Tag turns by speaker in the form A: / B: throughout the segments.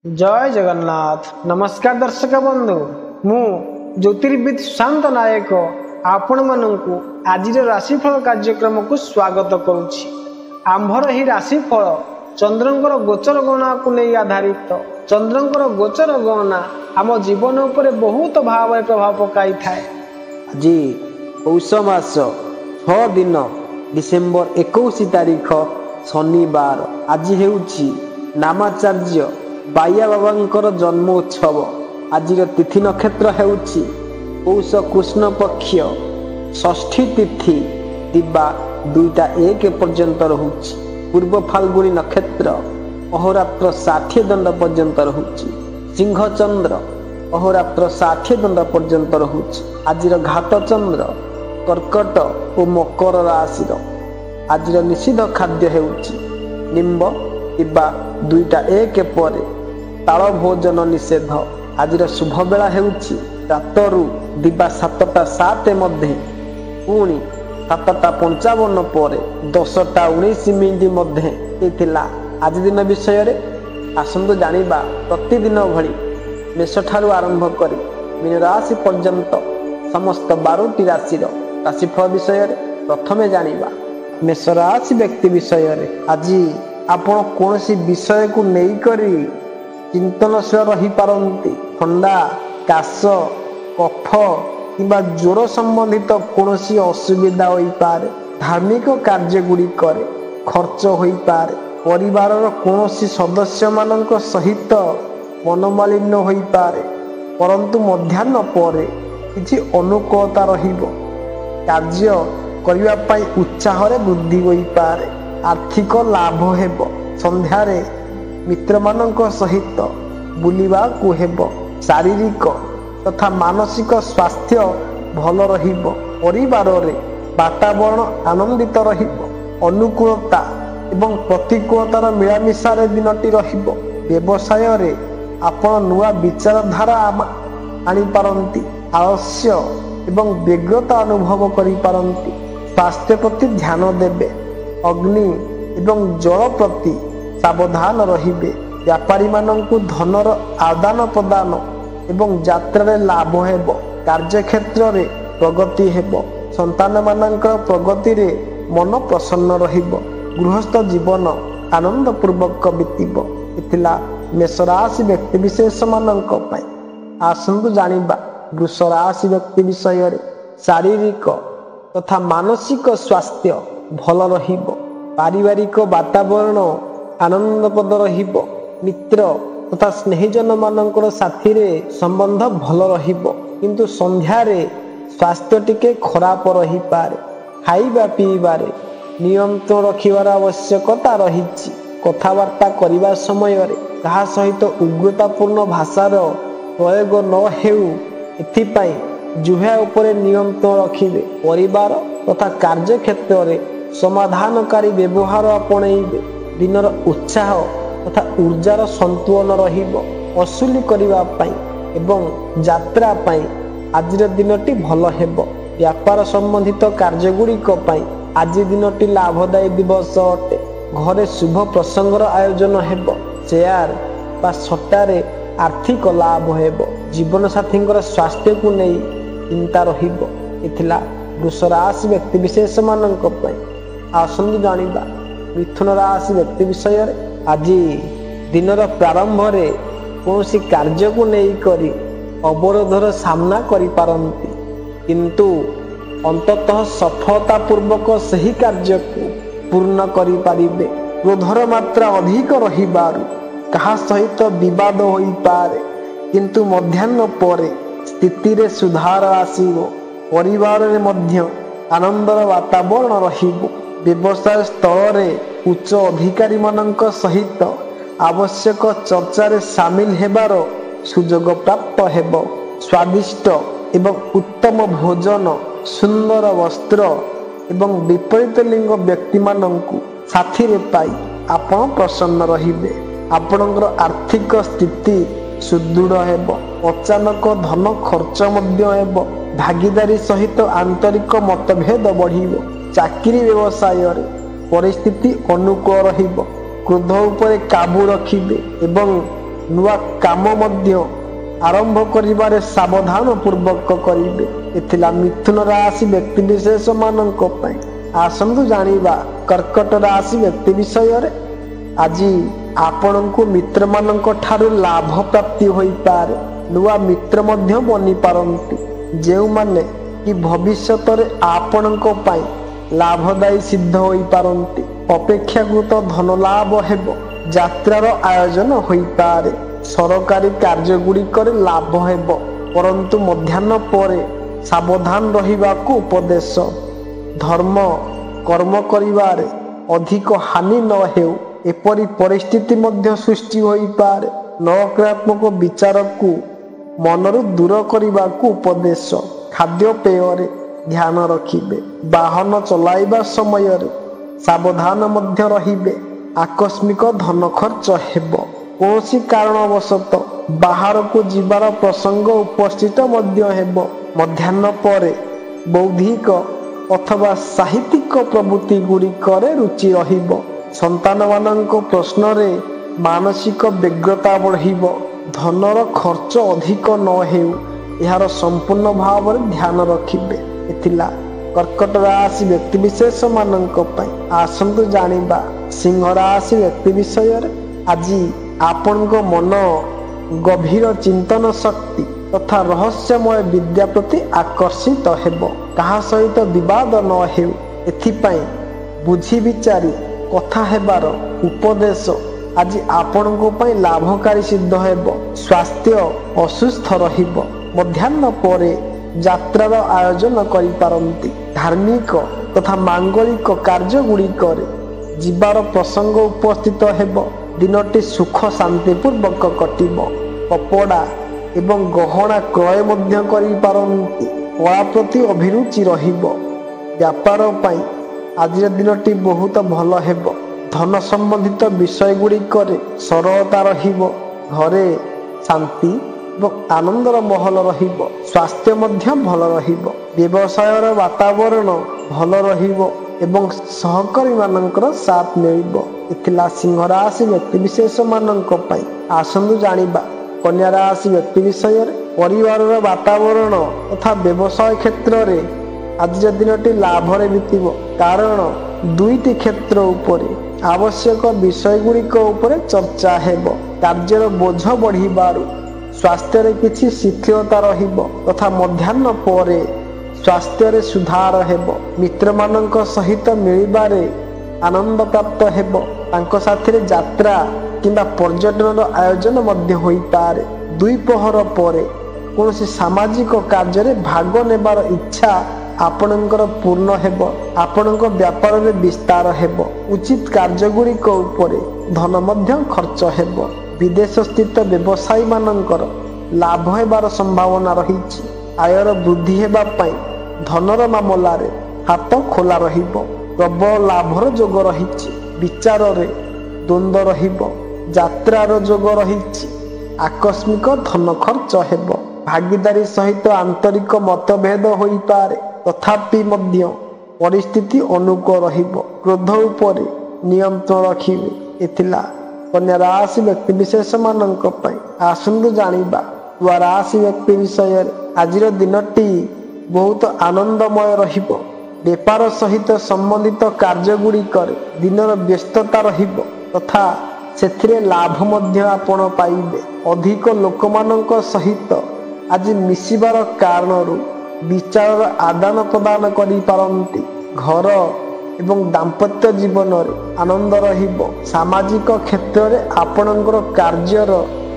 A: जय जगन्नाथ। नमस्कार दर्शक बंधु, मु ज्योतिर्विद सुशांत नायक आपण मानू आज राशिफल कार्यक्रम को स्वागत करुछि। आंभर ही राशिफल चंद्रंकर गोचर गणना को नहीं आधारित। चंद्रंकर गोचर गणना आम जीवन उपर बहुत भाव प्रभाव पकाई थाए।
B: आज पौष मास 6 दिन डिसेम्बर 21 तारीख शनिवार। आज हेउछि नामाचार्य बाया बाबांकर जन्म उत्सव। आज तिथि नक्षत्र हेउछि पौष कृष्ण पक्ष षष्ठी तिथि दिबा 2टा 1 पर्यंत रहुछि। पूर्व फाल्गुनी नक्षत्र अहोरात्र 60 दंड पर्यंत रहुछि। सिंह चंद्र अहोरात्र 60 दंड पर्यंत रहुछि। आज घात चंद्र कर्कट और मकर राशि। आज निषिद्ध खाद्य हेउछि निम्ब दिबा 2टा 1 पर ताल भोजन निषेध। आज शुभ बेला हेउछि रातरु दिबा 7टा 7 मध्य पुणी 7टा 55 पर 10टा 19 मिनिट मध्य। आज दिन विषय रे आसंतु जानिबा। प्रतिदिन भली मेष ठारू आरंभ करी मीन राशि पर्यंत समस्त 12टी राशिर राशिफल विषय रे प्रथमे जानिबा। मेष राशि व्यक्ति विषय रे आज आपण कोनसी विषय को नहीं करी चिंतनशील रही पारंती। ठंडा काश कफ किंबा ज्वर संबंधित कोनसी असुविधा होई पारे। धार्मिक कार्य गुड़ी करे खर्च होई पारे। परिवार कोनसी सदस्य मानक सहित मनोमालिन्य होई पारे, परंतु मध्याह्न परे किछि अनुकूलता रहिबो। कार्य करिवा पई उत्साह रे वृद्धि होई पारे। आर्थिक लाभ हेबो। संध्यारे मित्र मानक सहित बुलिबा को हेबो। शारीरिक तथा मानसिक स्वास्थ्य भल रहिबो। परिवार रे वातावरण आनंदित रहिबो। अनुकूलता एवं प्रतिकूलतार मिलामिशारे दिनटी रहिबो। व्यवसाय रे आपण नुआ विचारधारा आनी पारंती। आलस्य एवं व्यग्रता अनुभव करि पारंती। स्वास्थ्य प्रति ध्यान देबे। अग्नि एवं जल प्रति सावधान रहिबे। व्यापारी मानंकु धनर आदान प्रदान एवं यात्रा लाभ हेबो। कार्य क्षेत्र रे प्रगति हेबो। संतान मानंकर प्रगति रे मन प्रसन्न रहिबो। गृहस्थ जीवन आनंद पूर्वक बीतिबो। इथिला मेष राशि व्यक्ति विशेष मानंक पई। आसंतु जानिबा वृष राशि व्यक्ति विषय रे शारीरिक तथा मानसिक स्वास्थ्य भल रहिबो। पारिवारिक वातावरण आनंदप्रद रहिबो। मित्र तथा स्नेहीजन मानकर साथी रे संबंध भल रहिबो, किंतु संध्यारे स्वास्थ्य टिके खराब रही पारे। खाइबा पीबारे नियंत्रण रखिबार आवश्यकता रहिछि। कथावार्ता करिबा समय रे कहा सहित उग्रतापूर्ण भाषार प्रयोग न हेउ एथिपाई जुहा उपरे नियंत्रण रखिबे। परिवार तथा कार्य क्षेत्र रे समाधानकारी व्यवहार आपणेइबे। दिनर उत्साह तथा ऊर्जार संतुलन रहिबो। वसूली करिबा पई एवं यात्रा पई आज दिनटी भल हेबो। व्यापार संबंधित कार्य गुड़िक पई आज दिनटी लाभदायी दिवस अटे। घरे शुभ प्रसंगर आयोजन हेबो। शेयर बा सट्टारे आर्थिक लाभ हेबो। जीवन साथींकर स्वास्थ्य को नहीं चिंता रहिबो। इथिला वृष राशि व्यक्ति विशेष मानक पई। आसंतु जानिबा मिथुन राशि व्यक्ति विषय रे आज दिनर प्रारंभ रे कोनसी कार्य को नहीं करी अवरोधर सामना करि पारंती, किंतु अंततः सफलता पूर्वक सही कार्य को पूर्ण करि पारिबे। क्रोधर मात्रा अधिक रहिबारु कहा सहित विवाद होई पारे, किंतु मध्याह्न परे स्थिति रे सुधार आसीबो। परिवार रे मध्य आनंदर वातावरण रहिबो। व्यवसाय स्थल रे उच्च अधिकारी मानक सहित आवश्यक चर्चा रे शामिल हेबार सुजोग प्राप्त हेबो। स्वादिष्ट एवं उत्तम भोजन, सुंदर वस्त्र एवं विपरीत लिंग व्यक्ति मानंकु साथी रे पाई आपण प्रसन्न रहिबे। आपणकर आर्थिक स्थिति सुदृढ़ हेबो। अचानक धन खर्च मध्य हेबो। भागीदारी सहित आंतरिक मतभेद बढ़िबो। चाकरी व्यवसाय रे परिस्थिति अनुकूल रहिबो। क्रोध उपरे काबू रखिबे एवं ନୂଆ କାମ ମଧ୍ୟ ଆରମ୍ଭ କରିବାରେ ସାବଧାନ ପୂର୍ବକ କରିବେ। ଏଥିଲା ମିଥୁନ ରାଶି ବ୍ୟକ୍ତିବିଶେଷ ମାନଙ୍କ ପାଇଁ। ଆସନ୍ତୁ ଜାଣିବା କର୍କଟ ରାଶି ବ୍ୟକ୍ତି ବିଷୟରେ। ଆଜି ଆପଣଙ୍କୁ ମିତ୍ରମାନଙ୍କ ଠାରୁ ଲାଭ ପ୍ରାପ୍ତି ହୋଇପାରେ। ନୂଆ ମିତ୍ର ମଧ୍ୟ ବନିପାରନ୍ତି, ଯେଉଁମାନେ କି ଭବିଷ୍ୟତରେ ଆପଣଙ୍କ ପାଇଁ ଲାଭଦାୟୀ ସିଦ୍ଧ ହୋଇପାରନ୍ତି। ଅପେକ୍ଷାକୃତ ଧନ ଲାଭ ହେବ। ଯାତ୍ରାର ଆୟୋଜନ ହୋଇପାରେ। ସରକାରୀ କାର୍ଯ୍ୟଗୁଡ଼ିକରେ ଲାଭ ହେବ, ପରନ୍ତୁ ମଧ୍ୟାହ୍ନ ପରେ ସାବଧାନ ରହିବାକୁ ଉପଦେଶ। ଧର୍ମ କର୍ମ କରିବାରେ ଅଧିକ ହାନି ନ ହେଉ, ଏପରି ପରିସ୍ଥିତି ମଧ୍ୟ ସୃଷ୍ଟି ହୋଇପାରେ। ନକାରାତ୍ମକ ବିଚାରକୁ ମନରୁ ଦୂର କରିବାକୁ ଉପଦେଶ। ଖାଦ୍ୟପେୟରେ ଧ୍ୟାନ ରଖିବେ। ବାହନ ଚଲାଇବା ସମୟରେ ସାବଧାନ ମଧ୍ୟ ରହିବେ। ଆକସ୍ମିକ ଧନ ଖର୍ଚ୍ଚ ହେବ। କୌଣସି କାରଣବଶତଃ ବାହାରକୁ ଯିବାର ପ୍ରସଙ୍ଗ ଉପସ୍ଥିତ ମଧ୍ୟ ହେବ। ମଧ୍ୟାହ୍ନ ପରେ ବୌଦ୍ଧିକ ଅଥବା ସାହିତ୍ୟିକ ପ୍ରବୃତ୍ତି ଗୁଡ଼ିକରେ ରୁଚି ରହିବ। ସନ୍ତାନମାନଙ୍କ ପ୍ରଶ୍ନରେ ମାନସିକ ବ୍ୟଗ୍ରତା ବଢ଼ିବ। ଧନର ଖର୍ଚ୍ଚ ଅଧିକ ନ ହେଉ, ଏହାର ସମ୍ପୂର୍ଣ୍ଣ ଭାବରେ ଧ୍ୟାନ ରଖିବେ। ଏଥିଲା କର୍କଟ ରାଶି ବ୍ୟକ୍ତିବିଶେଷ ମାନଙ୍କ ପାଇଁ। ଆସନ୍ତୁ ଜାଣିବା ସିଂହ ରାଶି ବ୍ୟକ୍ତି ବିଷୟରେ। ଆଜି ଆପଣଙ୍କ ମନ ଗଭୀର ଚିନ୍ତନ ଶକ୍ତି ତଥା ରହସ୍ୟମୟ ବିଦ୍ୟା ପ୍ରତି ଆକର୍ଷିତ ହେବ। କାହା ସହିତ ବିବାଦ ନ ହେଉ, ଏଥିପାଇଁ ବୁଝି ବିଚାରି କଥା ହେବାର ଉପଦେଶ ଆଜି ଆପଣଙ୍କ ପାଇଁ ଲାଭକାରୀ ସିଦ୍ଧ ହେବ। ସ୍ୱାସ୍ଥ୍ୟ ଅସୁସ୍ଥ ରହିବ। ମଧ୍ୟାହ୍ନ ପରେ ଯାତ୍ରାର ଆୟୋଜନ କରିପାରନ୍ତି। ଧାର୍ମିକ ତଥା ମାଙ୍ଗଳିକ କାର୍ଯ୍ୟ ଗୁଡ଼ିକରେ ଯିବାର ପ୍ରସଙ୍ଗ ଉପସ୍ଥିତ ହେବ। ଦିନଟି ସୁଖ ଶାନ୍ତିପୂର୍ବକ କଟିବ। କପଡ଼ା ଏବଂ ଗହଣା କ୍ରୟ ମଧ୍ୟ କରିପାରନ୍ତି। କଳା ପ୍ରତି ଅଭିରୁଚି ରହିବ। ବ୍ୟାପାର ପାଇଁ ଆଜିର ଦିନଟି ବହୁତ ଭଲ ହେବ। ଧନ ସମ୍ବନ୍ଧିତ ବିଷୟ ଗୁଡ଼ିକରେ ସରଳତା ରହିବ। ଘରେ ଶାନ୍ତି ଏବଂ ଆନନ୍ଦର ମହଲ ରହିବ। ସ୍ୱାସ୍ଥ୍ୟ ମଧ୍ୟ ଭଲ ରହିବ। ବ୍ୟବସାୟର ବାତାବରଣ ଭଲ ରହିବ ଏବଂ ସହକର୍ମୀମାନଙ୍କର ସାଥ ମିଳିବ। ଏଥିଲା ସିଂହ ରାଶି ବ୍ୟକ୍ତିବିଶେଷ ମାନଙ୍କ ପାଇଁ। ଆସନ୍ତୁ ଜାଣିବା କନ୍ୟା ରାଶି ବ୍ୟକ୍ତି ବିଷୟରେ। ପରିବାରର ବାତାବରଣ ତଥା ବ୍ୟବସାୟ କ୍ଷେତ୍ରରେ ଆଜିର ଦିନଟି ଲାଭରେ ବିତିବ, କାରଣ ଦୁଇଟି କ୍ଷେତ୍ର ଉପରେ ଆବଶ୍ୟକ ବିଷୟ ଗୁଡ଼ିକ ଉପରେ ଚର୍ଚ୍ଚା ହେବ। କାର୍ଯ୍ୟର ବୋଝ ବଢ଼ିବାରୁ ସ୍ୱାସ୍ଥ୍ୟରେ କିଛି ଶିଥିଳତା ରହିବ ତଥା ମଧ୍ୟାହ୍ନ ପରେ ସ୍ୱାସ୍ଥ୍ୟରେ ସୁଧାର ହେବ। ମିତ୍ରମାନଙ୍କ ସହିତ ମିଳିବାରେ ଆନନ୍ଦ ପ୍ରାପ୍ତ ହେବ। ତାଙ୍କ ସାଥିରେ ଯାତ୍ରା କିମ୍ବା ପର୍ଯ୍ୟଟନର ଆୟୋଜନ ମଧ୍ୟ ହୋଇପାରେ। ଦ୍ୱିପ୍ରହର ପରେ କୌଣସି ସାମାଜିକ କାର୍ଯ୍ୟରେ ଭାଗ ନେବାର ଇଚ୍ଛା ଆପଣଙ୍କର ପୂର୍ଣ୍ଣ ହେବ। ଆପଣଙ୍କ ବ୍ୟାପାରରେ ବିସ୍ତାର ହେବ। ଉଚିତ କାର୍ଯ୍ୟଗୁଡ଼ିକ ଉପରେ ଧନ ମଧ୍ୟ ଖର୍ଚ୍ଚ ହେବ। ବିଦେଶ ସ୍ଥିତ ବ୍ୟବସାୟୀ ମାନଙ୍କର ଲାଭ ହେବାର ସମ୍ଭାବନା ରହିଛି। ଆୟର ବୃଦ୍ଧି ହେବା ପାଇଁ ଧନର ମାମଲାରେ ହାତ ଖୋଲା ରହିବ। ପ୍ରବଳ ଲାଭର ଯୋଗ ରହିଛି। ବିଚାରରେ ଦ୍ୱନ୍ଦ୍ୱ ରହିବ। ଯାତ୍ରାର ଯୋଗ ରହିଛି। ଆକସ୍ମିକ ଧନ ଖର୍ଚ୍ଚ ହେବ। ଭାଗିଦାରୀ ସହିତ ଆନ୍ତରିକ ମତଭେଦ ହୋଇପାରେ, ତଥାପି ମଧ୍ୟ ପରିସ୍ଥିତି ଅନୁକୂଳ ରହିବ। କ୍ରୋଧ ଉପରେ ନିୟନ୍ତ୍ରଣ ରଖିବେ। ଏଥିଲା କନ୍ୟା ରାଶି ବ୍ୟକ୍ତିବିଶେଷ ମାନଙ୍କ ପାଇଁ। ଆସନ୍ତୁ ଜାଣିବା ତୁଳା ରାଶି ବ୍ୟକ୍ତି ବିଷୟରେ। ଆଜିର ଦିନଟି ବହୁତ ଆନନ୍ଦମୟ ରହିବ। ବେପାର ସହିତ ସମ୍ବନ୍ଧିତ କାର୍ଯ୍ୟଗୁଡ଼ିକରେ ଦିନର ବ୍ୟସ୍ତତା ରହିବ ତଥା ସେଥିରେ ଲାଭ ମଧ୍ୟ ଆପଣ ପାଇବେ। ଅଧିକ ଲୋକମାନଙ୍କ ସହିତ ଆଜି ମିଶିବାର କାରଣରୁ ବିଚାରର ଆଦାନ ପ୍ରଦାନ କରିପାରନ୍ତି। ଘର ଏବଂ ଦାମ୍ପତ୍ୟ ଜୀବନରେ ଆନନ୍ଦ ରହିବ। ସାମାଜିକ କ୍ଷେତ୍ରରେ ଆପଣଙ୍କର କାର୍ଯ୍ୟର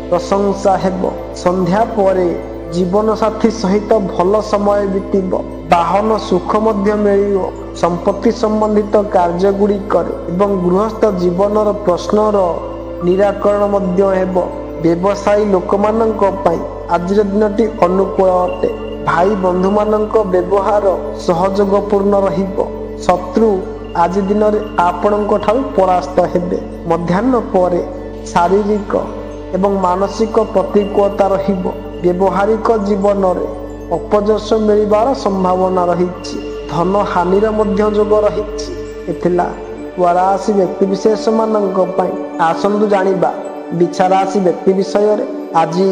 B: ପ୍ରଶଂସା ହେବ। ସନ୍ଧ୍ୟା ପରେ ଜୀବନସାଥୀ ସହିତ ଭଲ ସମୟ ବିତିବ। ବାହନ ସୁଖ ମଧ୍ୟ ମିଳିବ। ସମ୍ପତ୍ତି ସମ୍ବନ୍ଧିତ କାର୍ଯ୍ୟଗୁଡ଼ିକରେ ଏବଂ ଗୃହସ୍ଥ ଜୀବନର ପ୍ରଶ୍ନର ନିରାକରଣ ମଧ୍ୟ ହେବ। ବ୍ୟବସାୟୀ ଲୋକମାନଙ୍କ ପାଇଁ ଆଜିର ଦିନଟି ଅନୁକୂଳ ଅଟେ। ଭାଇ ବନ୍ଧୁମାନଙ୍କ ବ୍ୟବହାର ସହଯୋଗପୂର୍ଣ୍ଣ ରହିବ। ଶତ୍ରୁ ଆଜି ଦିନରେ ଆପଣଙ୍କ ଠାରୁ ପରାସ୍ତ ହେବେ। ମଧ୍ୟାହ୍ନ ପରେ ଶାରୀରିକ ଏବଂ ମାନସିକ ପ୍ରତିକୂଳତା ରହିବ। ବ୍ୟବହାରିକ ଜୀବନରେ ଅପଯଶ ମିଳିବାର ସମ୍ଭାବନା ରହିଛି। ଧନ ହାନିର ମଧ୍ୟ ଯୋଗ ରହିଛି। ଏଥିଲା ତୁଳା ରାଶି ବ୍ୟକ୍ତିବିଶେଷ ମାନଙ୍କ ପାଇଁ। ଆସନ୍ତୁ ଜାଣିବା ବିଛା ରାଶି ବ୍ୟକ୍ତି ବିଷୟରେ ଆଜି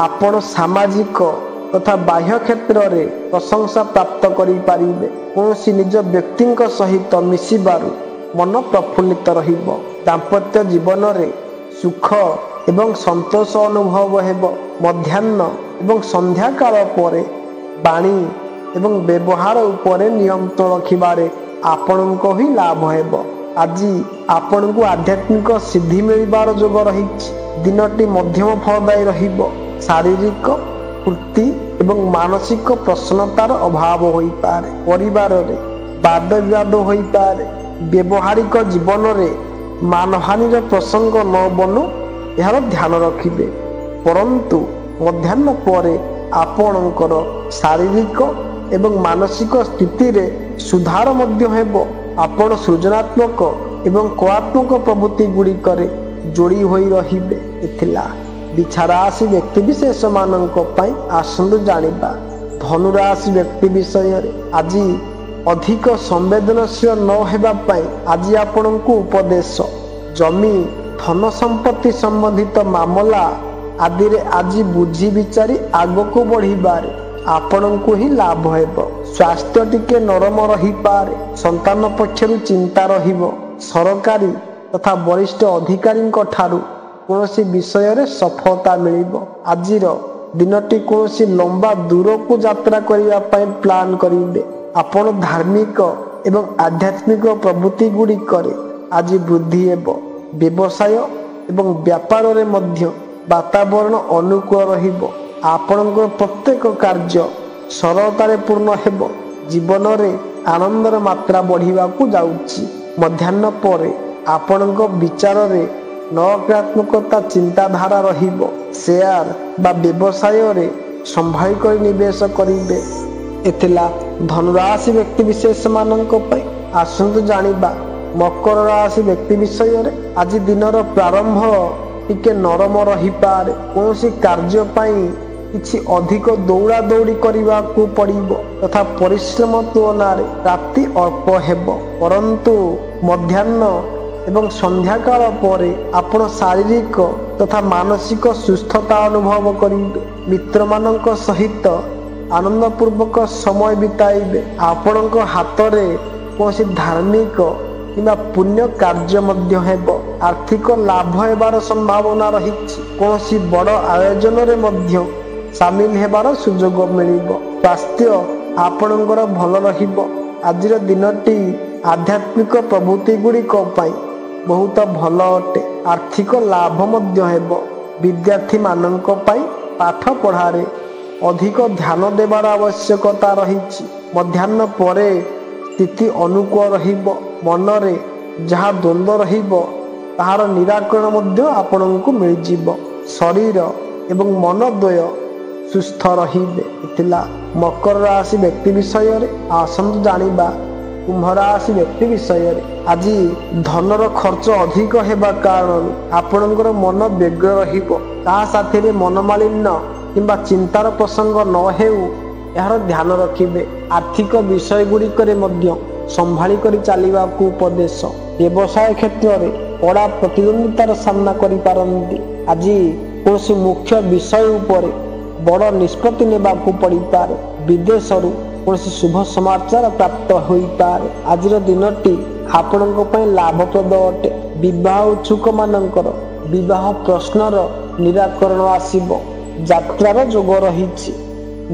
B: ଆପଣ ସାମାଜିକ ତଥା ବାହ୍ୟ କ୍ଷେତ୍ରରେ ପ୍ରଶଂସା ପ୍ରାପ୍ତ କରିପାରିବେ। କୌଣସି ନିଜ ବ୍ୟକ୍ତିଙ୍କ ସହିତ ମିଶିବାରୁ ମନ ପ୍ରଫୁଲ୍ଲିତ ରହିବ। ଦାମ୍ପତ୍ୟ ଜୀବନରେ ସୁଖ ଏବଂ ସନ୍ତୋଷ ଅନୁଭବ ହେବ। ମଧ୍ୟାହ୍ନ ଏବଂ ସନ୍ଧ୍ୟା କାଳ ପରେ ବାଣୀ ଏବଂ ବ୍ୟବହାର ଉପରେ ନିୟନ୍ତ୍ରଣ ରଖିବାରେ ଆପଣଙ୍କ ହିଁ ଲାଭ ହେବ। ଆଜି ଆପଣଙ୍କୁ ଆଧ୍ୟାତ୍ମିକ ସିଦ୍ଧି ମିଳିବାର ଯୋଗ ରହିଛି। ଦିନଟି ମଧ୍ୟମ ଫଳଦାୟୀ ରହିବ। ଶାରୀରିକ ଫୁର୍ତ୍ତି ଏବଂ ମାନସିକ ପ୍ରସନ୍ନତାର ଅଭାବ ହୋଇପାରେ। ପରିବାରରେ ବାଦ ବିବାଦ ହୋଇପାରେ। ବ୍ୟବହାରିକ ଜୀବନରେ ମାନହାନିର ପ୍ରସଙ୍ଗ ନ ବନୁ ଏହାର ଧ୍ୟାନ ରଖିବେ। ପରନ୍ତୁ ମଧ୍ୟାହ୍ନ ପରେ ଆପଣଙ୍କର ଶାରୀରିକ ଏବଂ ମାନସିକ ସ୍ଥିତିରେ ସୁଧାର ମଧ୍ୟ ହେବ। ଆପଣ ସୃଜନାତ୍ମକ ଏବଂ କଳାତ୍ମକ ପ୍ରବୃତ୍ତି ଗୁଡ଼ିକରେ ଯୋଡ଼ି ହୋଇ ରହିବେ। ଏଥିଲା ବିଛା ରାଶି ବ୍ୟକ୍ତିବିଶେଷ ମାନଙ୍କ ପାଇଁ। ଆସନ୍ତୁ ଜାଣିବା ଧନୁରାଶି ବ୍ୟକ୍ତି ବିଷୟରେ। ଆଜି ଅଧିକ ସମ୍ବେଦନଶୀଳ ନ ହେବା ପାଇଁ ଆଜି ଆପଣଙ୍କୁ ଉପଦେଶ। ଜମି ଧନ ସମ୍ପତ୍ତି ସମ୍ବନ୍ଧିତ ମାମଲା ଆଦିରେ ଆଜି ବୁଝି ବିଚାରି ଆଗକୁ ବଢ଼ିବାରେ ଆପଣଙ୍କୁ ହିଁ ଲାଭ ହେବ। ସ୍ୱାସ୍ଥ୍ୟ ଟିକେ ନରମ ରହିପାରେ। ସନ୍ତାନ ପକ୍ଷରୁ ଚିନ୍ତା ରହିବ। ସରକାରୀ ତଥା ବରିଷ୍ଠ ଅଧିକାରୀଙ୍କ ଠାରୁ କୌଣସି ବିଷୟରେ ସଫଳତା ମିଳିବ। ଆଜିର ଦିନଟି କୌଣସି ଲମ୍ବା ଦୂରକୁ ଯାତ୍ରା କରିବା ପାଇଁ ପ୍ଲାନ୍ କରିବେ। ଆପଣ ଧାର୍ମିକ ଏବଂ ଆଧ୍ୟାତ୍ମିକ ପ୍ରବୃତ୍ତି ଗୁଡ଼ିକରେ ଆଜି ବୃଦ୍ଧି ହେବ। ବ୍ୟବସାୟ ଏବଂ ବ୍ୟାପାରରେ ମଧ୍ୟ ବାତାବରଣ ଅନୁକୂଳ ରହିବ। ଆପଣଙ୍କ ପ୍ରତ୍ୟେକ କାର୍ଯ୍ୟ ସରଳତାରେ ପୂର୍ଣ୍ଣ ହେବ। ଜୀବନରେ ଆନନ୍ଦର ମାତ୍ରା ବଢ଼ିବାକୁ ଯାଉଛି। ମଧ୍ୟାହ୍ନ ପରେ ଆପଣଙ୍କ ବିଚାରରେ ନକାରାତ୍ମକତା ଚିନ୍ତାଧାରା ରହିବ। ସେୟାର ବା ବ୍ୟବସାୟରେ ସମ୍ଭାଳି କରି ନିବେଶ କରିବେ। ଏଥିଲା ଧନୁରାଶି ବ୍ୟକ୍ତି ବିଶେଷ ମାନଙ୍କ ପାଇଁ। ଆସନ୍ତୁ ଜାଣିବା ମକର ରାଶି ବ୍ୟକ୍ତି ବିଷୟରେ। ଆଜି ଦିନର ପ୍ରାରମ୍ଭ ଟିକେ ନରମ ରହିପାରେ। କୌଣସି କାର୍ଯ୍ୟ ପାଇଁ କିଛି ଅଧିକ ଦୌଡ଼ା ଦୌଡ଼ି କରିବାକୁ ପଡ଼ିବ ତଥା ପରିଶ୍ରମ ତୁଳନାରେ ପ୍ରାପ୍ତି ଅଳ୍ପ ହେବ। ପରନ୍ତୁ ମଧ୍ୟାହ୍ନ ଏବଂ ସନ୍ଧ୍ୟାକାଳ ପରେ ଆପଣ ଶାରୀରିକ ତଥା ମାନସିକ ସୁସ୍ଥତା ଅନୁଭବ କରିବେ। ମିତ୍ରମାନଙ୍କ ସହିତ ଆନନ୍ଦପୂର୍ବକ ସମୟ ବିତାଇବେ। ଆପଣଙ୍କ ହାତରେ କୌଣସି ଧାର୍ମିକ କିମ୍ବା ପୁଣ୍ୟ କାର୍ଯ୍ୟ ମଧ୍ୟ ହେବ। ଆର୍ଥିକ ଲାଭ ହେବାର ସମ୍ଭାବନା ରହିଛି। କୌଣସି ବଡ଼ ଆୟୋଜନରେ ମଧ୍ୟ ସାମିଲ ହେବାର ସୁଯୋଗ ମିଳିବ। ସ୍ୱାସ୍ଥ୍ୟ ଆପଣଙ୍କର ଭଲ ରହିବ। ଆଜିର ଦିନଟି ଆଧ୍ୟାତ୍ମିକ ପ୍ରବୃତ୍ତି ଗୁଡ଼ିକ ପାଇଁ ବହୁତ ଭଲ ଅଟେ। ଆର୍ଥିକ ଲାଭ ମଧ୍ୟ ହେବ। ବିଦ୍ୟାର୍ଥୀମାନଙ୍କ ପାଇଁ ପାଠ ପଢ଼ାରେ ଅଧିକ ଧ୍ୟାନ ଦେବାର ଆବଶ୍ୟକତା ରହିଛି। ମଧ୍ୟାହ୍ନ ପରେ ସ୍ଥିତି ଅନୁକୂଳ ରହିବ। ମନରେ ଯାହା ଦ୍ୱନ୍ଦ୍ୱ ରହିବ ତାହାର ନିରାକରଣ ମଧ୍ୟ ଆପଣଙ୍କୁ ମିଳିଯିବ। ଶରୀର ଏବଂ ମନ ଦ୍ୱୟ ସୁସ୍ଥ ରହିବେ। ଥିଲା ମକର ରାଶି ବ୍ୟକ୍ତି ବିଷୟରେ। ଆସନ୍ତୁ ଜାଣିବା କୁମ୍ଭ ରାଶି ବ୍ୟକ୍ତି ବିଷୟରେ। ଆଜି ଧନର ଖର୍ଚ୍ଚ ଅଧିକ ହେବା କାରଣରୁ ଆପଣଙ୍କର ମନ ବ୍ୟଗ୍ର ରହିବ। ତା ସାଥିରେ ମନମାଳିନ୍ୟ କିମ୍ବା ଚିନ୍ତାର ପ୍ରସଙ୍ଗ ନ ହେଉ ଏହାର ଧ୍ୟାନ ରଖିବେ। ଆର୍ଥିକ ବିଷୟ ଗୁଡ଼ିକରେ ମଧ୍ୟ ସମ୍ଭାଳି କରି ଚାଲିବାକୁ ଉପଦେଶ। ବ୍ୟବସାୟ କ୍ଷେତ୍ରରେ କଡ଼ା ପ୍ରତିଦ୍ୱନ୍ଦିତାର ସାମ୍ନା କରିପାରନ୍ତି। ଆଜି କୌଣସି ମୁଖ୍ୟ ବିଷୟ ଉପରେ ବଡ଼ ନିଷ୍ପତ୍ତି ନେବାକୁ ପଡ଼ିପାରେ। ବିଦେଶରୁ କୌଣସି ଶୁଭ ସମାଚାର ପ୍ରାପ୍ତ ହୋଇପାରେ। ଆଜିର ଦିନଟି ଆପଣଙ୍କ ପାଇଁ ଲାଭପ୍ରଦ ଅଟେ। ବିବାହ ଉତ୍ସୁକ ମାନଙ୍କର ବିବାହ ପ୍ରଶ୍ନର ନିରାକରଣ ଆସିବ। ଯାତ୍ରାର ଯୋଗ ରହିଛି।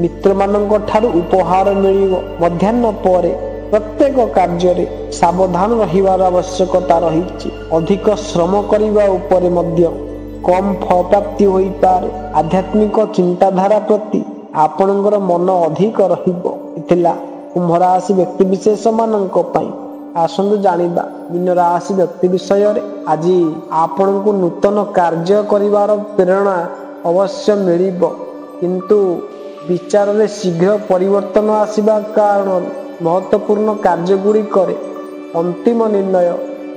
B: ମିତ୍ରମାନଙ୍କ ଠାରୁ ଉପହାର ମିଳିବ। ମଧ୍ୟାହ୍ନ ପରେ ପ୍ରତ୍ୟେକ କାର୍ଯ୍ୟରେ ସାବଧାନ ରହିବାର ଆବଶ୍ୟକତା ରହିଛି। ଅଧିକ ଶ୍ରମ କରିବା ଉପରେ ମଧ୍ୟ କମ୍ ଫଳପ୍ରାପ୍ତି ହୋଇପାରେ। ଆଧ୍ୟାତ୍ମିକ ଚିନ୍ତାଧାରା ପ୍ରତି ଆପଣଙ୍କର ମନ ଅଧିକ ରହିବ। ଥିଲା କୁମ୍ଭ ରାଶି ବ୍ୟକ୍ତି ବିଶେଷ ମାନଙ୍କ ପାଇଁ। ଆସନ୍ତୁ ଜାଣିବା ମୀନ ରାଶି ବ୍ୟକ୍ତି ବିଷୟରେ। ଆଜି ଆପଣଙ୍କୁ ନୂତନ କାର୍ଯ୍ୟ କରିବାର ପ୍ରେରଣା ଅବଶ୍ୟ ମିଳିବ, କିନ୍ତୁ ବିଚାରରେ ଶୀଘ୍ର ପରିବର୍ତ୍ତନ ଆସିବା କାରଣରୁ ମହତ୍ୱପୂର୍ଣ୍ଣ କାର୍ଯ୍ୟଗୁଡ଼ିକରେ ଅନ୍ତିମ ନିର୍ଣ୍ଣୟ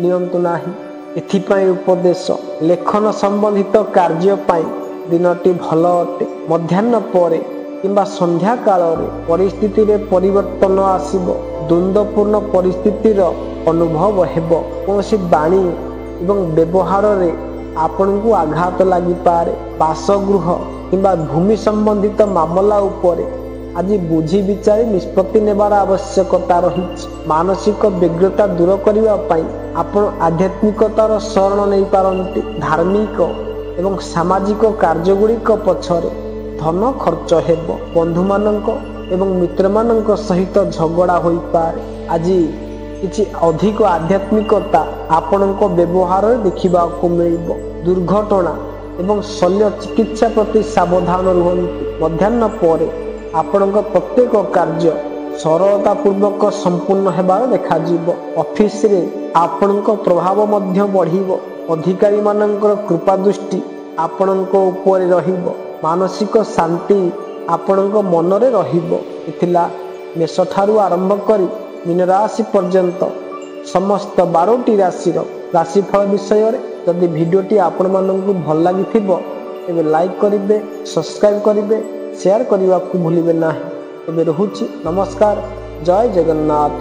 B: ନିଅନ୍ତୁ ନାହିଁ। ଏଥିପାଇଁ ଉପଦେଶ। ଲେଖନ ସମ୍ବନ୍ଧିତ କାର୍ଯ୍ୟ ପାଇଁ ଦିନଟି ଭଲ ଅଟେ। ମଧ୍ୟାହ୍ନ ପରେ କିମ୍ବା ସନ୍ଧ୍ୟା କାଳରେ ପରିସ୍ଥିତିରେ ପରିବର୍ତ୍ତନ ଆସିବ। ଦ୍ୱନ୍ଦ୍ୱପୂର୍ଣ୍ଣ ପରିସ୍ଥିତିର ଅନୁଭବ ହେବ। କୌଣସି ବାଣୀ ଏବଂ ବ୍ୟବହାରରେ ଆପଣଙ୍କୁ ଆଘାତ ଲାଗିପାରେ। ବାସଗୃହ କିମ୍ବା ଭୂମି ସମ୍ବନ୍ଧିତ ମାମଲା ଉପରେ ଆଜି ବୁଝି ବିଚାରି ନିଷ୍ପତ୍ତି ନେବାର ଆବଶ୍ୟକତା ରହିଛି। ମାନସିକ ବ୍ୟଗ୍ରତା ଦୂର କରିବା ପାଇଁ ଆପଣ ଆଧ୍ୟାତ୍ମିକତାର ଶରଣ ନେଇପାରନ୍ତି। ଧାର୍ମିକ ଏବଂ ସାମାଜିକ କାର୍ଯ୍ୟଗୁଡ଼ିକ ପଛରେ ଧନ ଖର୍ଚ୍ଚ ହେବ। ବନ୍ଧୁମାନଙ୍କ ଏବଂ ମିତ୍ରମାନଙ୍କ ସହିତ ଝଗଡ଼ା ହୋଇପାରେ। ଆଜି କିଛି ଅଧିକ ଆଧ୍ୟାତ୍ମିକତା ଆପଣଙ୍କ ବ୍ୟବହାରରେ ଦେଖିବାକୁ ମିଳିବ। ଦୁର୍ଘଟଣା ଏବଂ ଶଲ୍ୟ ଚିକିତ୍ସା ପ୍ରତି ସାବଧାନ ରୁହନ୍ତୁ। ମଧ୍ୟାହ୍ନ ପରେ ଆପଣଙ୍କ ପ୍ରତ୍ୟେକ କାର୍ଯ୍ୟ ସରଳତାପୂର୍ବକ ସମ୍ପୂର୍ଣ୍ଣ ହେବାର ଦେଖାଯିବ। ଅଫିସରେ ଆପଣଙ୍କ ପ୍ରଭାବ ମଧ୍ୟ ବଢ଼ିବ। ଅଧିକାରୀମାନଙ୍କର କୃପା ଦୃଷ୍ଟି ଆପଣଙ୍କ ଉପରେ ରହିବ। ମାନସିକ ଶାନ୍ତି ଆପଣଙ୍କ ମନରେ ରହିବ। ଏଥିଲା ମେଷଠାରୁ ଆରମ୍ଭ କରି ମୀନ ରାଶି ପର୍ଯ୍ୟନ୍ତ ସମସ୍ତ 12ଟି ରାଶିର ରାଶିଫଳ ବିଷୟରେ। ଯଦି ଭିଡ଼ିଓଟି ଆପଣମାନଙ୍କୁ ଭଲ ଲାଗିଥିବ ତେବେ ଲାଇକ୍ କରିବେ, ସବସ୍କ୍ରାଇବ୍ କରିବେ, ସେୟାର କରିବାକୁ ଭୁଲିବେ ନାହିଁ। ଏବେ ରହୁଛି, ନମସ୍କାର, ଜୟ ଜଗନ୍ନାଥ।